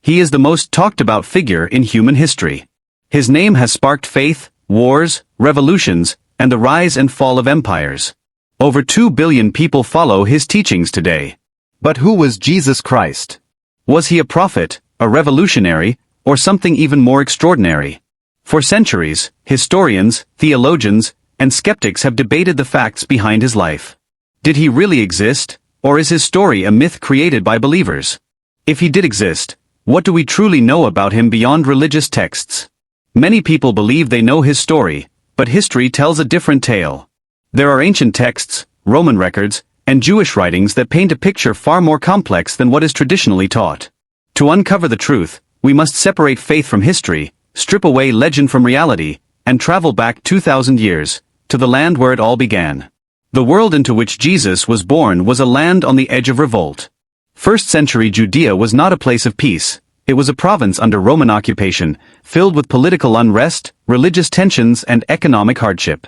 He is the most talked about figure in human history. His name has sparked faith, wars, revolutions, and the rise and fall of empires. Over 2 billion people follow his teachings today. But who was Jesus Christ? Was he a prophet, a revolutionary, or something even more extraordinary? For centuries, historians, theologians, and skeptics have debated the facts behind his life. Did he really exist, or is his story a myth created by believers? If he did exist, what do we truly know about him beyond religious texts? Many people believe they know his story, but history tells a different tale. There are ancient texts, Roman records, and Jewish writings that paint a picture far more complex than what is traditionally taught. To uncover the truth, we must separate faith from history, strip away legend from reality, and travel back 2,000 years, to the land where it all began. The world into which Jesus was born was a land on the edge of revolt. First-century Judea was not a place of peace. It was a province under Roman occupation, filled with political unrest, religious tensions, and economic hardship.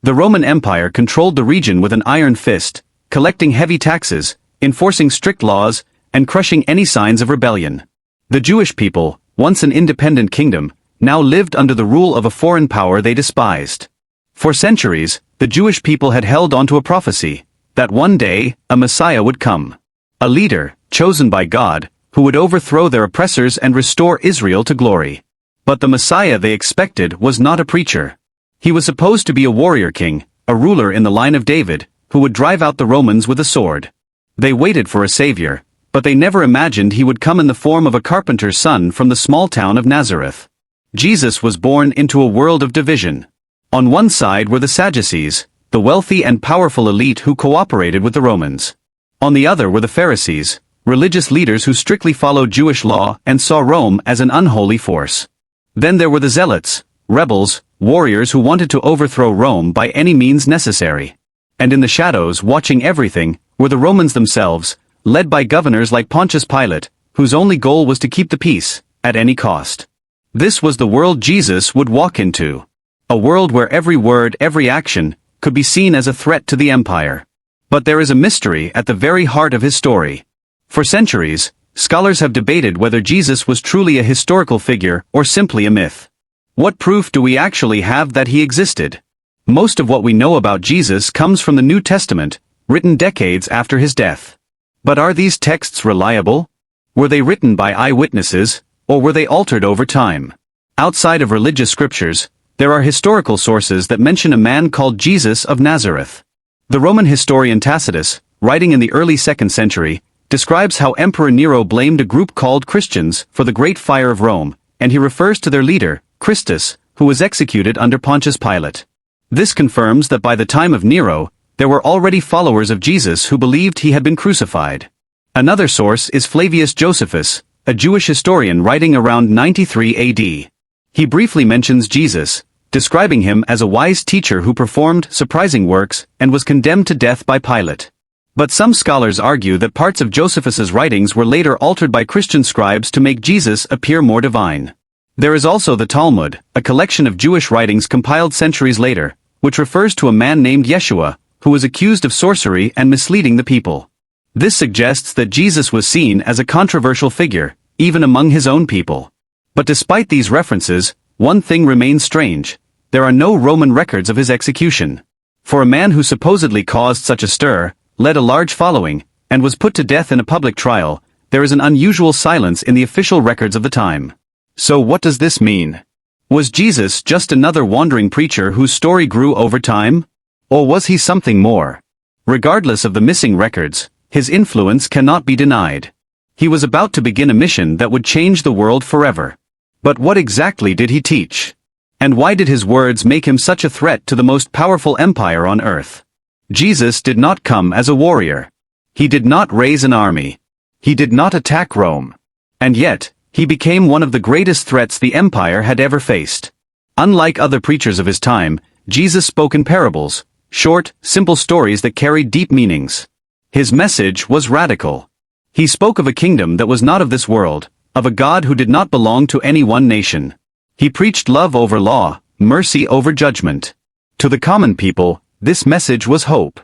The Roman Empire controlled the region with an iron fist, collecting heavy taxes, enforcing strict laws, and crushing any signs of rebellion. The Jewish people, once an independent kingdom, now lived under the rule of a foreign power they despised. For centuries, the Jewish people had held onto a prophecy, that one day, a Messiah would come. A leader, chosen by God, who would overthrow their oppressors and restore Israel to glory. But the Messiah they expected was not a preacher. He was supposed to be a warrior king, a ruler in the line of David, who would drive out the Romans with a sword. They waited for a savior, but they never imagined he would come in the form of a carpenter's son from the small town of Nazareth. Jesus was born into a world of division. On one side were the Sadducees, the wealthy and powerful elite who cooperated with the Romans. On the other were the Pharisees, religious leaders who strictly followed Jewish law and saw Rome as an unholy force. Then there were the Zealots, rebels, warriors who wanted to overthrow Rome by any means necessary. And in the shadows, watching everything, were the Romans themselves, led by governors like Pontius Pilate, whose only goal was to keep the peace, at any cost. This was the world Jesus would walk into. A world where every word, every action, could be seen as a threat to the empire. But there is a mystery at the very heart of his story. For centuries, scholars have debated whether Jesus was truly a historical figure or simply a myth. What proof do we actually have that he existed? Most of what we know about Jesus comes from the New Testament, written decades after his death. But are these texts reliable? Were they written by eyewitnesses, or were they altered over time? Outside of religious scriptures, there are historical sources that mention a man called Jesus of Nazareth. The Roman historian Tacitus, writing in the early 2nd century, describes how Emperor Nero blamed a group called Christians for the Great Fire of Rome, and he refers to their leader, Christus, who was executed under Pontius Pilate. This confirms that by the time of Nero, there were already followers of Jesus who believed he had been crucified. Another source is Flavius Josephus, a Jewish historian writing around 93 AD. He briefly mentions Jesus, describing him as a wise teacher who performed surprising works and was condemned to death by Pilate. But some scholars argue that parts of Josephus's writings were later altered by Christian scribes to make Jesus appear more divine. There is also the Talmud, a collection of Jewish writings compiled centuries later, which refers to a man named Yeshua, who was accused of sorcery and misleading the people. This suggests that Jesus was seen as a controversial figure, even among his own people. But despite these references, one thing remains strange. There are no Roman records of his execution. For a man who supposedly caused such a stir, led a large following, and was put to death in a public trial, there is an unusual silence in the official records of the time. So what does this mean? Was Jesus just another wandering preacher whose story grew over time? Or was he something more? Regardless of the missing records, his influence cannot be denied. He was about to begin a mission that would change the world forever. But what exactly did he teach? And why did his words make him such a threat to the most powerful empire on earth? Jesus did not come as a warrior. He did not raise an army. He did not attack Rome. And yet, he became one of the greatest threats the empire had ever faced. Unlike other preachers of his time, Jesus spoke in parables, short, simple stories that carried deep meanings. His message was radical. He spoke of a kingdom that was not of this world, of a God who did not belong to any one nation. He preached love over law, mercy over judgment. To the common people, this message was hope.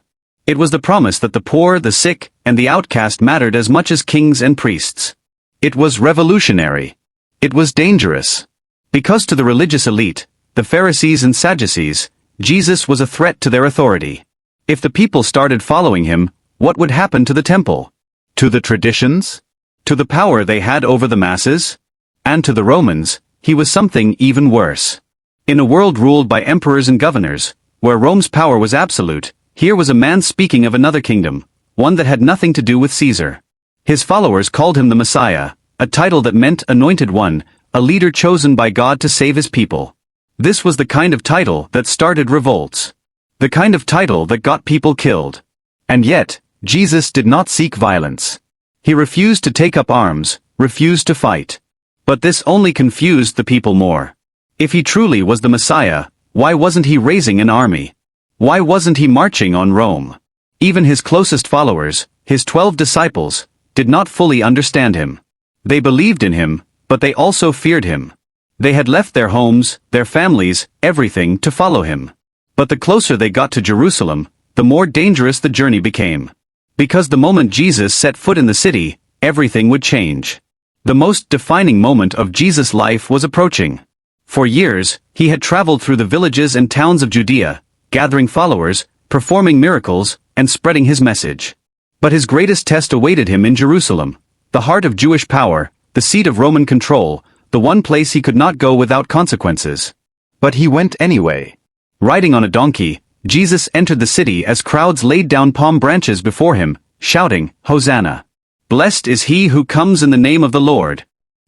It was the promise that the poor, the sick, and the outcast mattered as much as kings and priests. It was revolutionary. It was dangerous. Because to the religious elite, the Pharisees and Sadducees, Jesus was a threat to their authority. If the people started following him, what would happen to the temple? To the traditions? To the power they had over the masses? And to the Romans, he was something even worse. In a world ruled by emperors and governors, where Rome's power was absolute, here was a man speaking of another kingdom, one that had nothing to do with Caesar. His followers called him the Messiah, a title that meant anointed one, a leader chosen by God to save his people. This was the kind of title that started revolts. The kind of title that got people killed. And yet, Jesus did not seek violence. He refused to take up arms, refused to fight. But this only confused the people more. If he truly was the Messiah, why wasn't he raising an army? Why wasn't he marching on Rome? Even his closest followers, his 12 disciples, did not fully understand him. They believed in him, but they also feared him. They had left their homes, their families, everything to follow him. But the closer they got to Jerusalem, the more dangerous the journey became. Because the moment Jesus set foot in the city, everything would change. The most defining moment of Jesus' life was approaching. For years, he had traveled through the villages and towns of Judea, gathering followers, performing miracles, and spreading his message. But his greatest test awaited him in Jerusalem, the heart of Jewish power, the seat of Roman control, the one place he could not go without consequences. But he went anyway. Riding on a donkey, Jesus entered the city as crowds laid down palm branches before him, shouting, "Hosanna! Blessed is he who comes in the name of the Lord."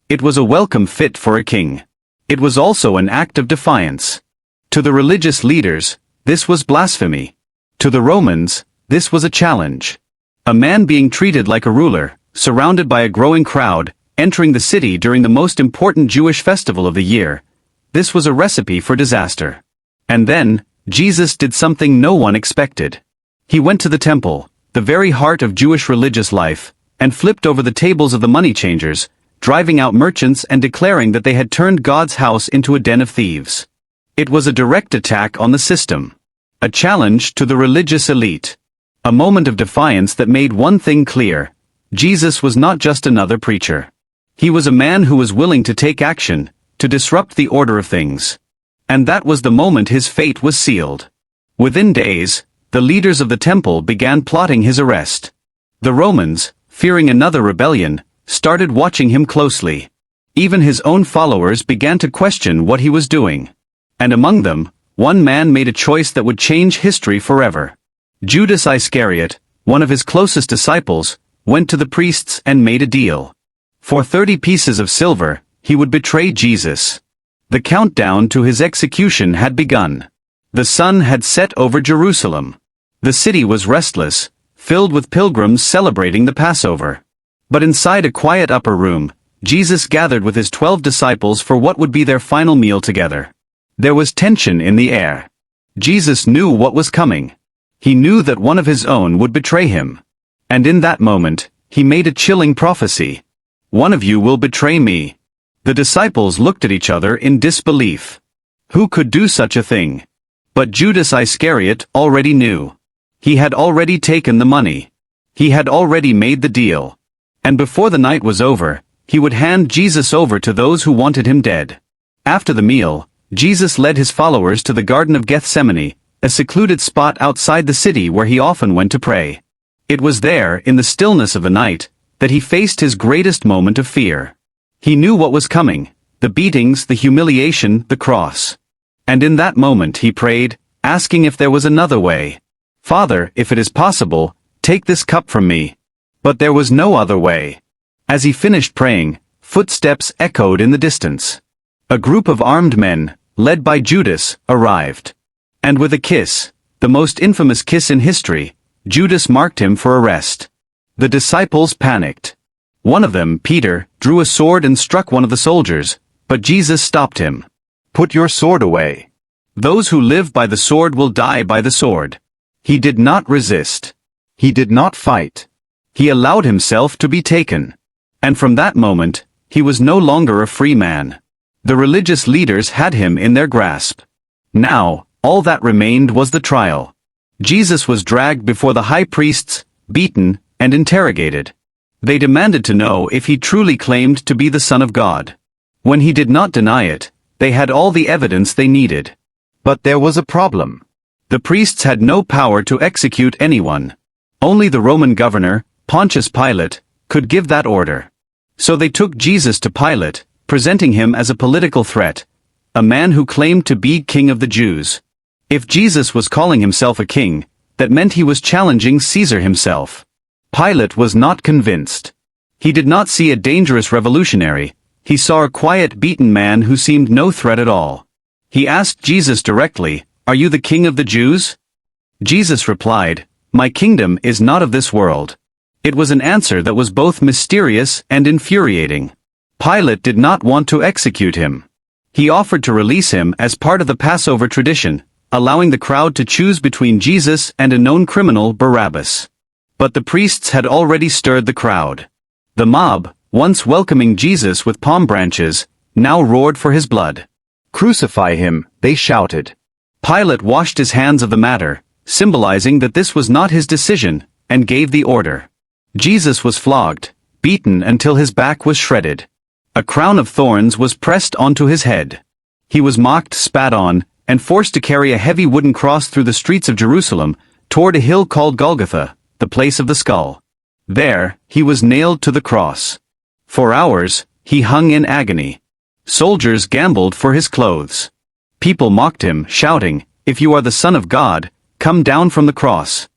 It was a welcome fit for a king. It was also an act of defiance. To the religious leaders, this was blasphemy. To the Romans, this was a challenge. A man being treated like a ruler, surrounded by a growing crowd, entering the city during the most important Jewish festival of the year. This was a recipe for disaster. And then, Jesus did something no one expected. He went to the temple, the very heart of Jewish religious life, and flipped over the tables of the money changers, driving out merchants and declaring that they had turned God's house into a den of thieves. It was a direct attack on the system. A challenge to the religious elite. A moment of defiance that made one thing clear. Jesus was not just another preacher. He was a man who was willing to take action, to disrupt the order of things. And that was the moment his fate was sealed. Within days, the leaders of the temple began plotting his arrest. The Romans, fearing another rebellion, started watching him closely. Even his own followers began to question what he was doing. And among them, one man made a choice that would change history forever. Judas Iscariot, one of his closest disciples, went to the priests and made a deal. For 30 pieces of silver, he would betray Jesus. The countdown to his execution had begun. The sun had set over Jerusalem. The city was restless, filled with pilgrims celebrating the Passover. But inside a quiet upper room, Jesus gathered with his 12 disciples for what would be their final meal together. There was tension in the air. Jesus knew what was coming. He knew that one of his own would betray him. And in that moment, he made a chilling prophecy. "One of you will betray me." The disciples looked at each other in disbelief. Who could do such a thing? But Judas Iscariot already knew. He had already taken the money. He had already made the deal. And before the night was over, he would hand Jesus over to those who wanted him dead. After the meal, Jesus led his followers to the Garden of Gethsemane, a secluded spot outside the city where he often went to pray. It was there, in the stillness of the night, that he faced his greatest moment of fear. He knew what was coming, the beatings, the humiliation, the cross. And in that moment he prayed, asking if there was another way. "Father, if it is possible, take this cup from me." But there was no other way. As he finished praying, footsteps echoed in the distance. A group of armed men, led by Judas, arrived. And with a kiss, the most infamous kiss in history, Judas marked him for arrest. The disciples panicked. One of them, Peter, drew a sword and struck one of the soldiers, but Jesus stopped him. "Put your sword away. Those who live by the sword will die by the sword." He did not resist. He did not fight. He allowed himself to be taken. And from that moment, he was no longer a free man. The religious leaders had him in their grasp. Now, all that remained was the trial. Jesus was dragged before the high priests, beaten, and interrogated. They demanded to know if he truly claimed to be the Son of God. When he did not deny it, they had all the evidence they needed. But there was a problem. The priests had no power to execute anyone. Only the Roman governor, Pontius Pilate, could give that order. So they took Jesus to Pilate, presenting him as a political threat, a man who claimed to be king of the Jews. If Jesus was calling himself a king, that meant he was challenging Caesar himself. Pilate was not convinced. He did not see a dangerous revolutionary, he saw a quiet, beaten man who seemed no threat at all. He asked Jesus directly, "Are you the king of the Jews?" Jesus replied, "My kingdom is not of this world." It was an answer that was both mysterious and infuriating. Pilate did not want to execute him. He offered to release him as part of the Passover tradition, allowing the crowd to choose between Jesus and a known criminal, Barabbas. But the priests had already stirred the crowd. The mob, once welcoming Jesus with palm branches, now roared for his blood. "Crucify him," they shouted. Pilate washed his hands of the matter, symbolizing that this was not his decision, and gave the order. Jesus was flogged, beaten until his back was shredded. A crown of thorns was pressed onto his head. He was mocked, spat on, and forced to carry a heavy wooden cross through the streets of Jerusalem, toward a hill called Golgotha, the place of the skull. There, he was nailed to the cross. For hours, he hung in agony. Soldiers gambled for his clothes. People mocked him, shouting, "If you are the Son of God, come down from the cross."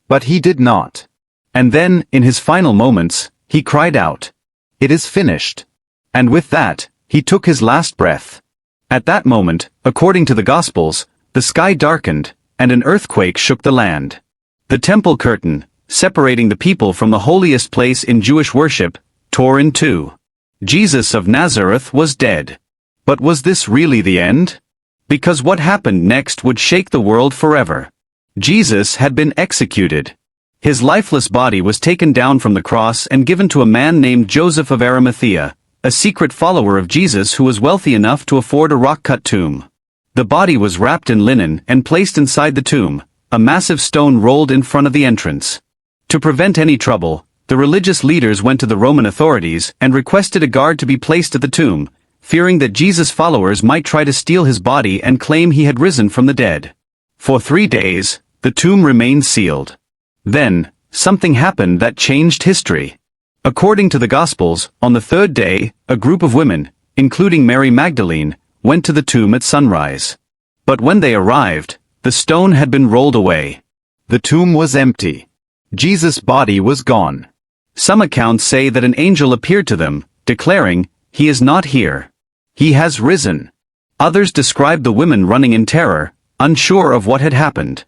But he did not. And then, in his final moments, he cried out, "It is finished." And with that, he took his last breath. At that moment, according to the Gospels, the sky darkened, and an earthquake shook the land. The temple curtain, separating the people from the holiest place in Jewish worship, tore in two. Jesus of Nazareth was dead. But was this really the end? Because what happened next would shake the world forever. Jesus had been executed. His lifeless body was taken down from the cross and given to a man named Joseph of Arimathea, a secret follower of Jesus who was wealthy enough to afford a rock-cut tomb. The body was wrapped in linen and placed inside the tomb, a massive stone rolled in front of the entrance. To prevent any trouble, the religious leaders went to the Roman authorities and requested a guard to be placed at the tomb, fearing that Jesus' followers might try to steal his body and claim he had risen from the dead. For 3 days, the tomb remained sealed. Then, something happened that changed history. According to the Gospels, on the 3rd day, a group of women, including Mary Magdalene, went to the tomb at sunrise. But when they arrived, the stone had been rolled away. The tomb was empty. Jesus' body was gone. Some accounts say that an angel appeared to them, declaring, "He is not here. He has risen." Others described the women running in terror, unsure of what had happened.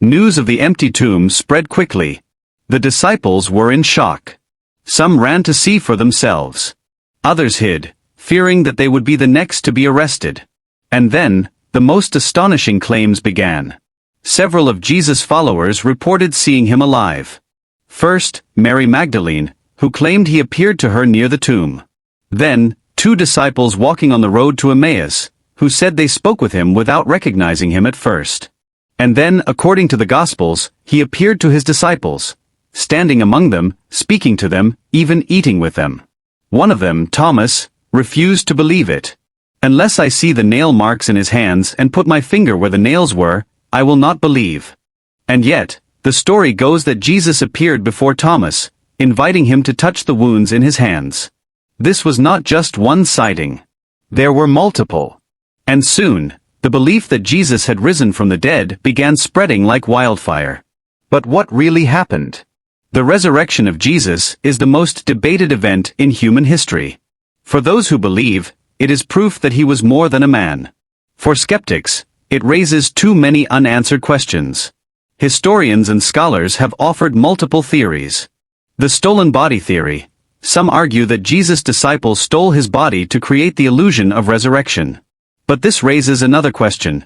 News of the empty tomb spread quickly. The disciples were in shock. Some ran to see for themselves. Others hid, fearing that they would be the next to be arrested. And then, the most astonishing claims began. Several of Jesus' followers reported seeing him alive. First, Mary Magdalene, who claimed he appeared to her near the tomb. Then, 2 disciples walking on the road to Emmaus, who said they spoke with him without recognizing him at first. And then, according to the Gospels, he appeared to his disciples, standing among them, speaking to them, even eating with them. One of them, Thomas, refused to believe it. "Unless I see the nail marks in his hands and put my finger where the nails were, I will not believe." And yet, the story goes that Jesus appeared before Thomas, inviting him to touch the wounds in his hands. This was not just one sighting. There were multiple. And soon, the belief that Jesus had risen from the dead began spreading like wildfire. But what really happened? The resurrection of Jesus is the most debated event in human history. For those who believe, it is proof that he was more than a man. For skeptics, it raises too many unanswered questions. Historians and scholars have offered multiple theories. The stolen body theory. Some argue that Jesus' disciples stole his body to create the illusion of resurrection. But this raises another question.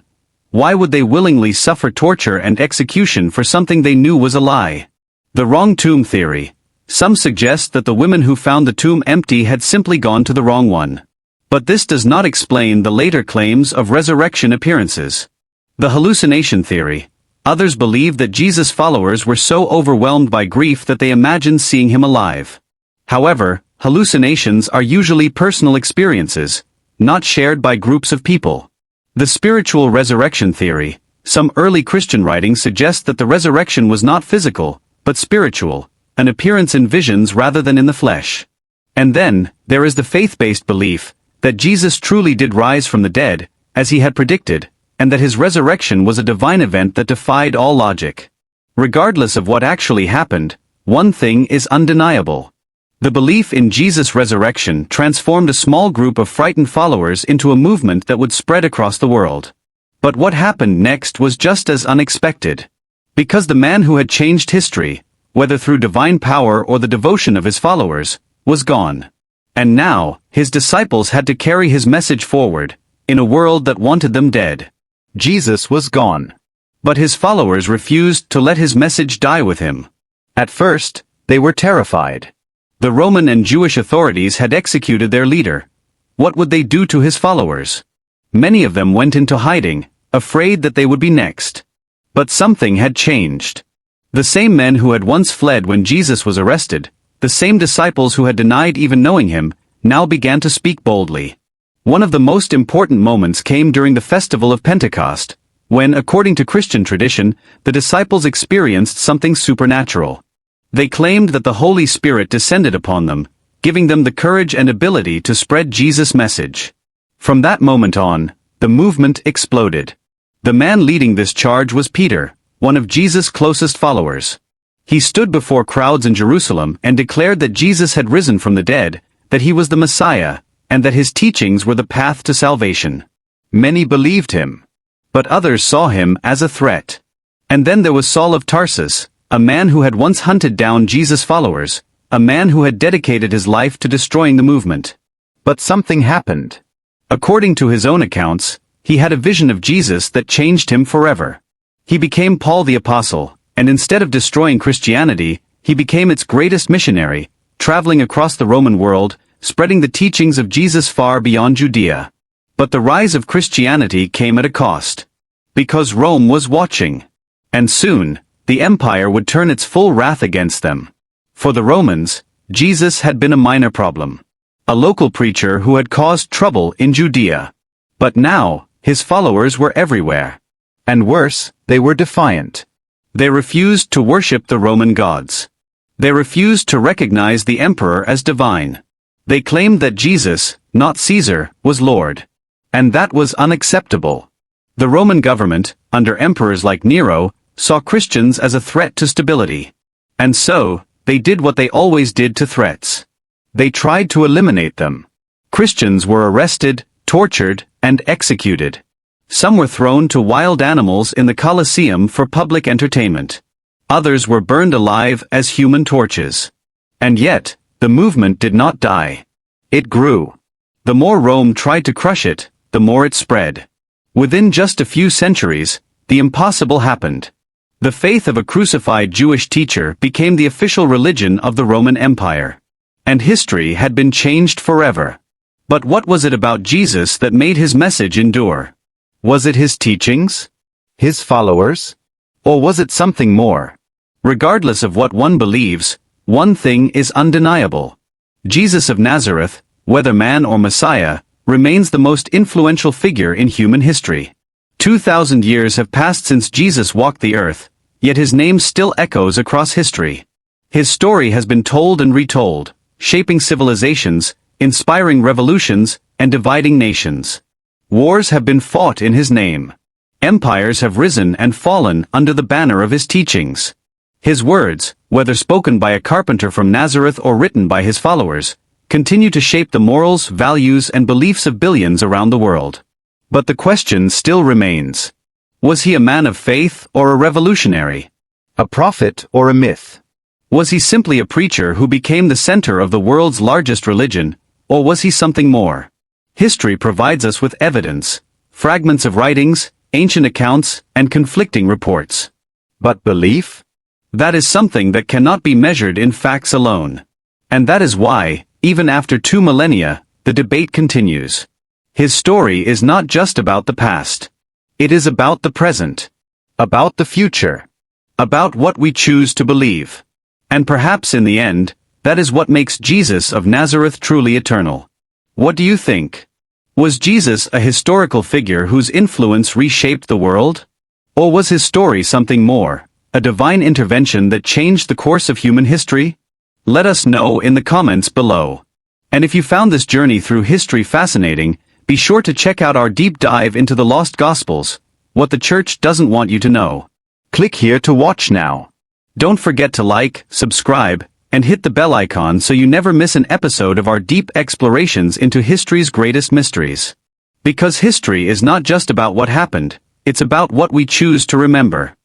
Why would they willingly suffer torture and execution for something they knew was a lie? The wrong tomb theory. Some suggest that the women who found the tomb empty had simply gone to the wrong one. But this does not explain the later claims of resurrection appearances. The hallucination theory. Others believe that Jesus' followers were so overwhelmed by grief that they imagined seeing him alive. However, hallucinations are usually personal experiences, not shared by groups of people. The spiritual resurrection theory. Some early Christian writings suggest that the resurrection was not physical, but spiritual, an appearance in visions rather than in the flesh. And then, there is the faith-based belief that Jesus truly did rise from the dead, as he had predicted, and that his resurrection was a divine event that defied all logic. Regardless of what actually happened, one thing is undeniable. The belief in Jesus' resurrection transformed a small group of frightened followers into a movement that would spread across the world. But what happened next was just as unexpected. Because the man who had changed history, whether through divine power or the devotion of his followers, was gone. And now, his disciples had to carry his message forward, in a world that wanted them dead. Jesus was gone. But his followers refused to let his message die with him. At first, they were terrified. The Roman and Jewish authorities had executed their leader. What would they do to his followers? Many of them went into hiding, afraid that they would be next. But something had changed. The same men who had once fled when Jesus was arrested, the same disciples who had denied even knowing him, now began to speak boldly. One of the most important moments came during the festival of Pentecost, when, according to Christian tradition, the disciples experienced something supernatural. They claimed that the Holy Spirit descended upon them, giving them the courage and ability to spread Jesus' message. From that moment on, the movement exploded. The man leading this charge was Peter, one of Jesus' closest followers. He stood before crowds in Jerusalem and declared that Jesus had risen from the dead, that he was the Messiah, and that his teachings were the path to salvation. Many believed him. But others saw him as a threat. And then there was Saul of Tarsus, a man who had once hunted down Jesus' followers, a man who had dedicated his life to destroying the movement. But something happened. According to his own accounts, he had a vision of Jesus that changed him forever. He became Paul the Apostle, and instead of destroying Christianity, he became its greatest missionary, traveling across the Roman world, spreading the teachings of Jesus far beyond Judea. But the rise of Christianity came at a cost. Because Rome was watching. And soon, the empire would turn its full wrath against them. For the Romans, Jesus had been a minor problem. A local preacher who had caused trouble in Judea. But now, his followers were everywhere. And worse, they were defiant. They refused to worship the Roman gods. They refused to recognize the emperor as divine. They claimed that Jesus, not Caesar, was Lord. And that was unacceptable. The Roman government, under emperors like Nero, saw Christians as a threat to stability. And so, they did what they always did to threats. They tried to eliminate them. Christians were arrested, tortured, and executed. Some were thrown to wild animals in the Colosseum for public entertainment. Others were burned alive as human torches. And yet, the movement did not die. It grew. The more Rome tried to crush it, the more it spread. Within just a few centuries, the impossible happened. The faith of a crucified Jewish teacher became the official religion of the Roman Empire. And history had been changed forever. But what was it about Jesus that made his message endure? Was it his teachings? His followers? Or was it something more? Regardless of what one believes, one thing is undeniable. Jesus of Nazareth, whether man or Messiah, remains the most influential figure in human history. 2,000 years have passed since Jesus walked the earth, yet his name still echoes across history. His story has been told and retold, shaping civilizations, inspiring revolutions, and dividing nations. Wars have been fought in his name. Empires have risen and fallen under the banner of his teachings. His words, whether spoken by a carpenter from Nazareth or written by his followers, continue to shape the morals, values, and beliefs of billions around the world. But the question still remains. Was he a man of faith or a revolutionary? A prophet or a myth? Was he simply a preacher who became the center of the world's largest religion, or was he something more? History provides us with evidence, fragments of writings, ancient accounts, and conflicting reports. But belief? That is something that cannot be measured in facts alone. And that is why, even after 2 millennia, the debate continues. His story is not just about the past. It is about the present. About the future. About what we choose to believe. And perhaps in the end, That is what makes Jesus of Nazareth truly eternal. What do you think? Was Jesus a historical figure whose influence reshaped the world? Or was his story something more, a divine intervention that changed the course of human history? Let us know in the comments below. And if you found this journey through history fascinating, be sure to check out our deep dive into the lost Gospels, what the church doesn't want you to know. Click here to watch now. Don't forget to like, subscribe, and hit the bell icon so you never miss an episode of our deep explorations into history's greatest mysteries. Because history is not just about what happened, it's about what we choose to remember.